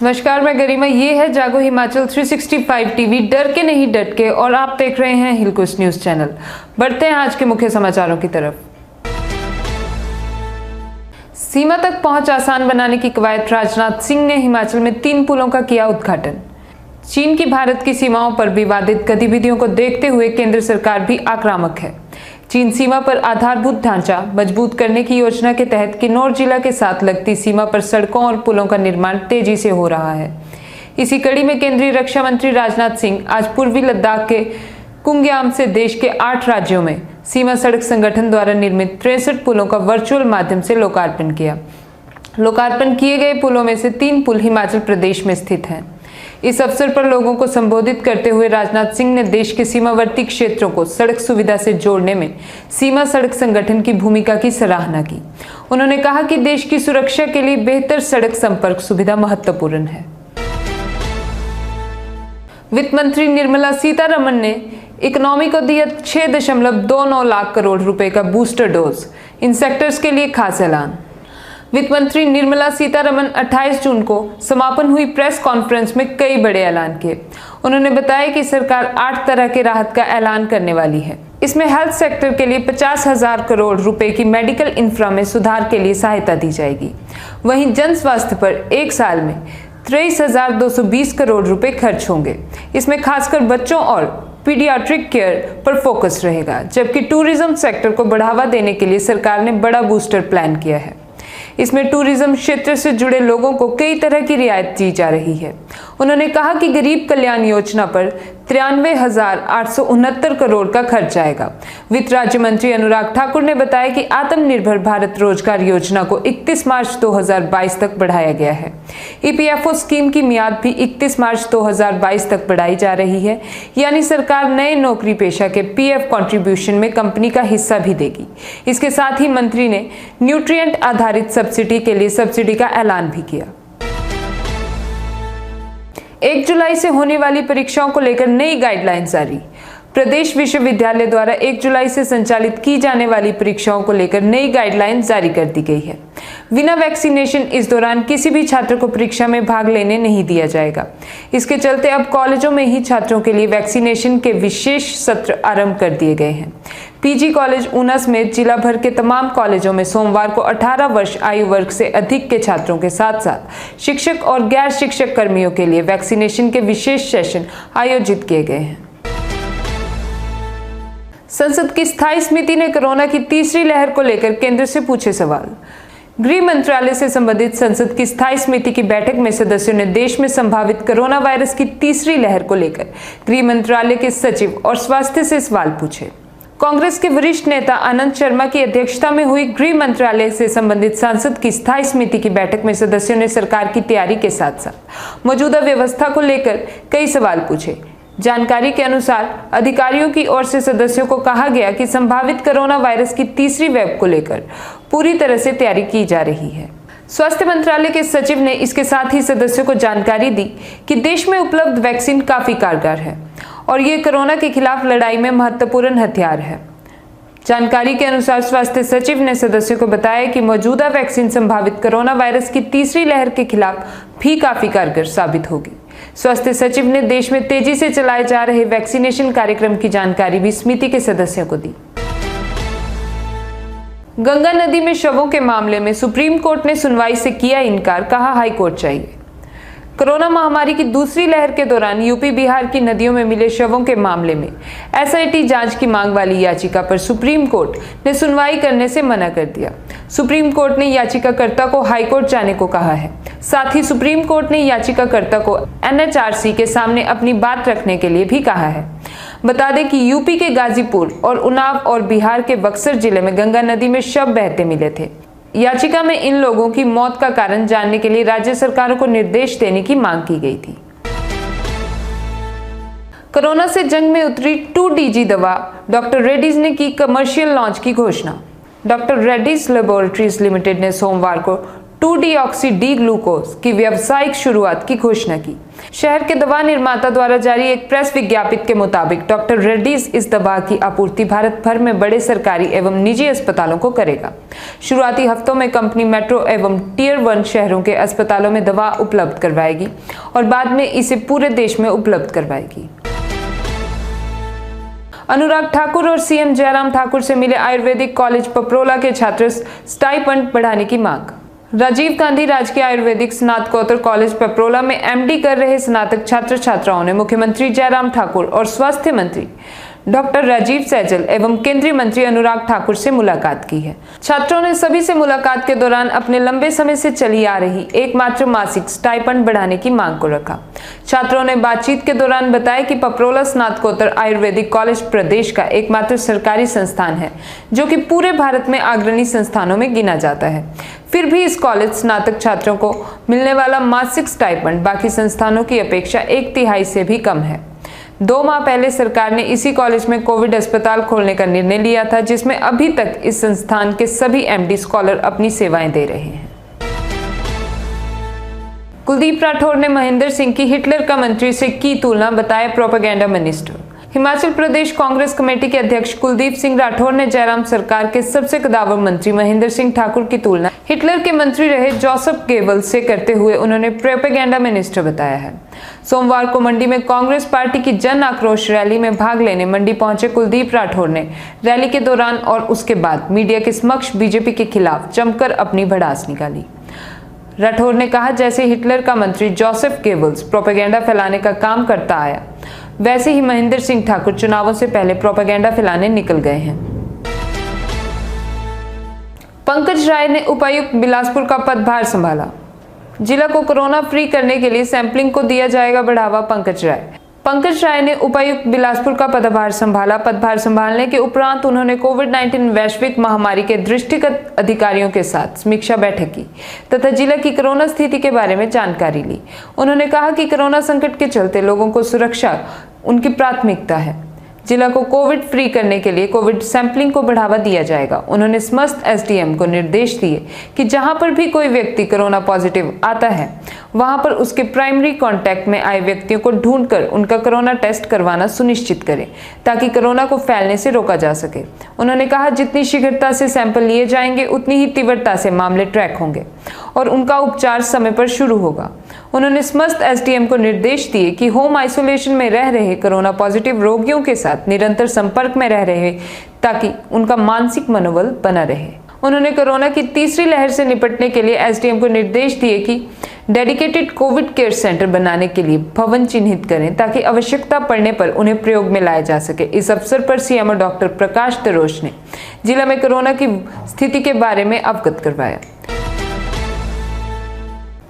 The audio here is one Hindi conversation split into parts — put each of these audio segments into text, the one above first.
नमस्कार, मैं गरिमा। ये है जागो हिमाचल 365 टीवी, डर के नहीं डट के, और आप देख रहे हैं हिलकुश न्यूज चैनल। बढ़ते हैं आज के मुख्य समाचारों की तरफ। सीमा तक पहुंच आसान बनाने की कवायद, राजनाथ सिंह ने हिमाचल में 3 पुलों का किया उद्घाटन। चीन की भारत की सीमाओं पर विवादित गतिविधियों को देखते हुए केंद्र सरकार भी आक्रामक है। चीन सीमा पर आधारभूत ढांचा मजबूत करने की योजना के तहत किन्नौर जिला के साथ लगती सीमा पर सड़कों और पुलों का निर्माण तेजी से हो रहा है। इसी कड़ी में केंद्रीय रक्षा मंत्री राजनाथ सिंह आज पूर्वी लद्दाख के कुंगयाम से देश के 8 राज्यों में सीमा सड़क संगठन द्वारा निर्मित 63 पुलों का वर्चुअल माध्यम से लोकार्पण किया। लोकार्पण किए गए पुलों में से 3 पुल हिमाचल प्रदेश में स्थित हैं। इस अवसर पर लोगों को संबोधित करते हुए राजनाथ सिंह ने देश के सीमावर्ती क्षेत्रों को सड़क सुविधा से जोड़ने में सीमा सड़क संगठन की भूमिका की सराहना की। उन्होंने कहा कि देश की सुरक्षा के लिए बेहतर सड़क संपर्क सुविधा महत्वपूर्ण है। वित्त मंत्री निर्मला सीतारमण ने इकोनॉमी को दिया 6.29 लाख करोड़ रुपए का बूस्टर डोज, इन सेक्टर्स के लिए खास ऐलान। वित्त मंत्री निर्मला सीतारमण 28 जून को समापन हुई प्रेस कॉन्फ्रेंस में कई बड़े ऐलान किए। उन्होंने बताया कि सरकार 8 तरह के राहत का ऐलान करने वाली है। इसमें हेल्थ सेक्टर के लिए 50,000 करोड़ रुपए की मेडिकल इंफ्रा में सुधार के लिए सहायता दी जाएगी। वहीं जन स्वास्थ्य पर 1 साल में 23,220 करोड़ रुपए खर्च होंगे। इसमें खासकर बच्चों और पीडियाट्रिक केयर पर फोकस रहेगा, जबकि टूरिज्म सेक्टर को बढ़ावा देने के लिए सरकार ने बड़ा बूस्टर प्लान किया है। इसमें टूरिज्म क्षेत्र से जुड़े लोगों को कई तरह की रियायत दी जा रही है। उन्होंने कहा कि गरीब कल्याण योजना पर 93,869 करोड़ का खर्च आएगा। वित्त राज्य मंत्री अनुराग ठाकुर ने बताया कि आत्मनिर्भर भारत रोजगार योजना को 31 मार्च 2022 तक बढ़ाया गया है। ईपीएफओ स्कीम की मियाद भी 31 मार्च 2022 तक बढ़ाई जा रही है, यानी सरकार नए नौकरी पेशा के पीएफ कंट्रीब्यूशन में कंपनी का हिस्सा भी देगी। इसके साथ ही मंत्री ने न्यूट्रिएंट आधारित सब्सिडी के लिए सब्सिडी का ऐलान भी किया। 1 जुलाई से होने वाली परीक्षाओं को लेकर नई गाइडलाइन जारी। प्रदेश विश्वविद्यालय द्वारा 1 जुलाई से संचालित की जाने वाली परीक्षाओं को लेकर नई गाइडलाइन जारी कर दी गई है। बिना वैक्सीनेशन इस दौरान किसी भी छात्र को परीक्षा में भाग लेने नहीं दिया जाएगा। इसके चलते अब कॉलेजों में ही छात्रों के लिए वैक्सीनेशन के विशेष सत्र आरंभ कर दिए गए हैं। पीजी कॉलेज ऊना समेत जिला भर के तमाम कॉलेजों में सोमवार को 18 वर्ष आयु वर्ग से अधिक के छात्रों के साथ साथ शिक्षक और गैर शिक्षक कर्मियों के लिए वैक्सीनेशन के विशेष सेशन आयोजित किए गए हैं। संसद की स्थायी समिति ने कोरोना की तीसरी लहर को लेकर केंद्र से पूछे सवाल। गृह मंत्रालय से संबंधित संसद की स्थायी समिति की बैठक में सदस्यों ने देश में संभावित कोरोना वायरस की तीसरी लहर को लेकर गृह मंत्रालय के सचिव और स्वास्थ्य से सवाल पूछे। कांग्रेस के वरिष्ठ नेता आनंद शर्मा की अध्यक्षता में हुई गृह मंत्रालय से संबंधित संसद की स्थायी समिति की बैठक में सदस्यों ने सरकार की तैयारी के साथ साथ मौजूदा व्यवस्था को लेकर कई सवाल पूछे। जानकारी के अनुसार अधिकारियों की ओर से सदस्यों को कहा गया कि संभावित कोरोना वायरस की तीसरी वेव को लेकर पूरी तरह से तैयारी की जा रही है। स्वास्थ्य मंत्रालय के सचिव ने इसके साथ ही सदस्यों को जानकारी दी कि देश में उपलब्ध वैक्सीन काफी कारगर है और ये कोरोना के खिलाफ लड़ाई में महत्वपूर्ण हथियार है। जानकारी के अनुसार स्वास्थ्य सचिव ने सदस्यों को बताया कि मौजूदा वैक्सीन संभावित कोरोना वायरस की तीसरी लहर के खिलाफ भी काफी कारगर साबित होगी। स्वास्थ्य सचिव ने देश में तेजी से चलाए जा रहे वैक्सीनेशन कार्यक्रम की जानकारी भी समिति के सदस्यों को दी। गंगा नदी में शवों के मामले में सुप्रीम कोर्ट ने सुनवाई से किया इनकार, कहा हाई कोर्ट चाहिए। कोरोना महामारी की दूसरी लहर के दौरान यूपी बिहार की नदियों में मिले शवों के मामले में एसआईटी जांच की मांग वाली याचिका पर सुप्रीम कोर्ट ने सुनवाई करने से मना कर दिया। सुप्रीम कोर्ट ने याचिकाकर्ता को हाई कोर्ट जाने को कहा है। साथ ही सुप्रीम कोर्ट ने याचिकाकर्ता को एनएचआरसी के सामने अपनी बात रखने के लिए भी कहा है। बता दें कि यूपी के गाजीपुर और उन्नाव और बिहार के बक्सर जिले में गंगा नदी में शव बहते मिले थे। याचिका में इन लोगों की मौत का कारण जानने के लिए राज्य सरकारों को निर्देश देने की मांग की गई थी। कोरोना से जंग में उतरी 2DG दवा डॉक्टर रेड्डीज ने की कमर्शियल लॉन्च की घोषणा। डॉक्टर रेड्डीज लैबोरेटरीज लिमिटेड ने सोमवार को 2-डीऑक्सी डी ग्लूकोज की व्यावसायिक शुरुआत की घोषणा की। शहर के दवा निर्माता द्वारा जारी एक प्रेस विज्ञप्ति के मुताबिक डॉक्टर रेड्डीज इस दवा की आपूर्ति भारत भर में बड़े सरकारी एवं निजी अस्पतालों को करेगा। शुरुआती हफ्तों में कंपनी मेट्रो एवं टियर 1 शहरों के अस्पतालों में दवा उपलब्ध करवाएगी और बाद में इसे पूरे देश में उपलब्ध करवाएगी। अनुराग ठाकुर और सीएम जयराम ठाकुर से मिले आयुर्वेदिक कॉलेज पपरोला के छात्र स्टाइपेंड बढ़ाने की मांग। राजीव गांधी राजकीय आयुर्वेदिक स्नातकोत्तर कॉलेज पपरोला में एमडी कर रहे स्नातक छात्र छात्राओं ने मुख्यमंत्री जयराम ठाकुर और स्वास्थ्य मंत्री डॉक्टर राजीव सैजल एवं केंद्रीय मंत्री अनुराग ठाकुर से मुलाकात की है। छात्रों ने सभी से मुलाकात के दौरान अपने लंबे समय से चली आ रही एकमात्र मासिक स्टाइपेंड बढ़ाने की मांग को रखा। छात्रों ने बातचीत के दौरान बताया कि पपरोला स्नातकोत्तर आयुर्वेदिक कॉलेज प्रदेश का एकमात्र सरकारी संस्थान है जो कि पूरे भारत में अग्रणी संस्थानों में गिना जाता है। फिर भी इस कॉलेज स्नातक छात्रों को मिलने वाला मासिक स्टाइपेंड बाकी संस्थानों की अपेक्षा 1/3 से भी कम है। 2 माह पहले सरकार ने इसी कॉलेज में कोविड अस्पताल खोलने का निर्णय लिया था, जिसमें अभी तक इस संस्थान के सभी एमडी स्कॉलर अपनी सेवाएं दे रहे हैं। कुलदीप राठौर ने महेंद्र सिंह की हिटलर का मंत्री से की तुलना, बताया propaganda minister. Himachal Pradesh Congress committee के अध्यक्ष कुलदीप सिंह राठौर ने जयराम सरकार के सबसे कद्दावर मंत्री महेंद्र सिंह ठाकुर की तुलना हिटलर के मंत्री रहे जोसेफ गेबल्स से करते हुए उन्होंने प्रोपेगेंडा मिनिस्टर बताया है। सोमवार को मंडी में कांग्रेस पार्टी की जन आक्रोश रैली में भाग लेने मंडी पहुंचे कुलदीप राठौर ने रैली के दौरान और उसके बाद मीडिया के समक्ष बीजेपी के खिलाफ जमकर अपनी भड़ास निकाली। राठौर ने कहा, जैसे हिटलर का मंत्री जोसेफ गेबल्स प्रोपेगेंडा फैलाने का काम करता आया, वैसे ही महेंद्र सिंह ठाकुर चुनावों से पहले प्रोपेगेंडा फैलाने निकल गए हैं। पंकज राय ने उपायुक्त बिलासपुर का पदभार संभाला। जिला को कोरोना फ्री करने के लिए सैंपलिंग को दिया जाएगा बढ़ावा। पंकज राय ने उपायुक्त बिलासपुर का पदभार संभाला। पदभार संभालने के उपरांत उन्होंने कोविड-19 वैश्विक महामारी के दृष्टिगत अधिकारियों के साथ समीक्षा बैठक की तथा जिला की कोरोना स्थिति के बारे में जानकारी ली। उन्होंने कहा कि कोरोना संकट के चलते लोगों को सुरक्षा उनकी प्राथमिकता है। जिला को कोविड फ्री करने के लिए कोविड सैंपलिंग को बढ़ावा दिया जाएगा। उन्होंने समस्त एसडीएम को निर्देश दिए कि जहां पर भी कोई व्यक्ति कोरोना पॉजिटिव आता है वहां पर उसके प्राइमरी कांटेक्ट में आए व्यक्तियों को ढूंढकर उनका कोरोना टेस्ट करवाना सुनिश्चित करें ताकि कोरोना को फैलने से रोका जा सके। उन्होंने कहा, जितनी शीघ्रता से सैंपल लिए जाएंगे उतनी ही तीव्रता से मामले ट्रैक होंगे और उनका उपचार समय पर शुरू होगा। उन्होंने समस्त एसडीएम को निर्देश दिए कि होम आइसोलेशन में रह रहे कोरोना पॉजिटिव रोगियों के साथ निरंतर संपर्क में रह रहे ताकि उनका मानसिक मनोबल बना रहे। उन्होंने कोरोना की तीसरी लहर से निपटने के लिए एसडीएम को निर्देश दिए कि डेडिकेटेड कोविड केयर सेंटर बनाने के लिए भवन चिन्हित करें ताकि आवश्यकता पड़ने पर उन्हें प्रयोग में लाया जा सके। इस अवसर पर सीएमओ डॉक्टर प्रकाश तरोश ने जिला में कोरोना की स्थिति के बारे में अवगत करवाया।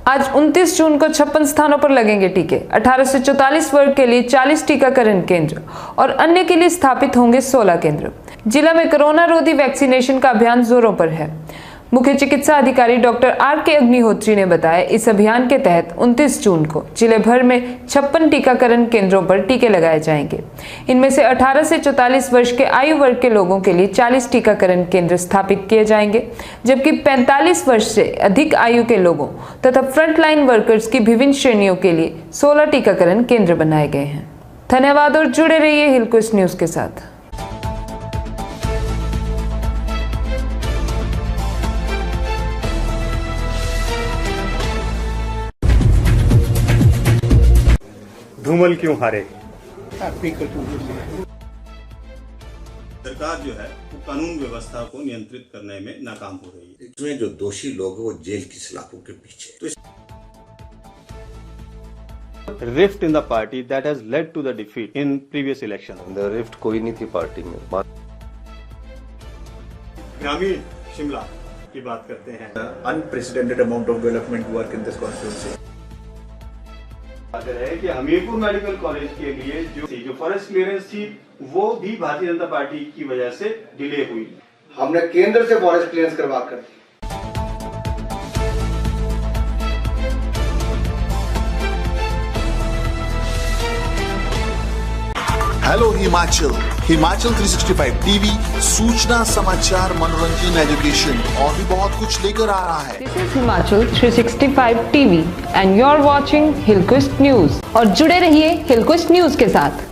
आज 29 जून को 56 स्थानों पर लगेंगे टीके। 18 से 44 वर्ग के लिए 40 टीकाकरण केंद्र और अन्य के लिए स्थापित होंगे 16 केंद्र। जिला में कोरोना रोधी वैक्सीनेशन का अभियान जोरों पर है। मुख्य चिकित्सा अधिकारी डॉक्टर आर.के. अग्निहोत्री ने बताया, इस अभियान के तहत 29 जून को जिले भर में 56 टीकाकरण केंद्रों पर टीके लगाए जाएंगे। इनमें से 18 से 44 वर्ष के आयु वर्ग के लोगों के लिए 40 टीकाकरण केंद्र स्थापित किए जाएंगे, जबकि 45 वर्ष से अधिक आयु के लोगों तथा फ्रंटलाइन वर्कर्स की विभिन्न श्रेणियों के लिए 16 टीकाकरण केंद्र बनाए गए हैं। धन्यवाद और जुड़े रहिए हिलक्विस्ट न्यूज के साथ। धूमल क्यों हारे? सरकार जो है वो कानून व्यवस्था को नियंत्रित करने में नाकाम हो रही है। इसमें जो दोषी लोग हैं वो जेल की सलाखों के पीछे। तो rift in the party that has led to the defeat in previous election. The rift कोई नहीं थी पार्टी में। ग्रामीण शिमला की बात करते हैं। Unprecedented amount of development work in this constituency. है कि हमीरपुर मेडिकल कॉलेज के लिए जो फॉरेस्ट क्लियरेंस थी वो भी भारतीय जनता पार्टी की वजह से डिले हुई। हमने केंद्र से फॉरेस्ट क्लियरेंस करवा कर हेलो हिमाचल। हिमाचल 365 टीवी सूचना, समाचार, मनोरंजन, एजुकेशन और भी बहुत कुछ लेकर आ रहा है। This is Himachal 365 TV and you are watching Hillquest news और जुड़े रहिए हिलक्विस्ट न्यूज के साथ।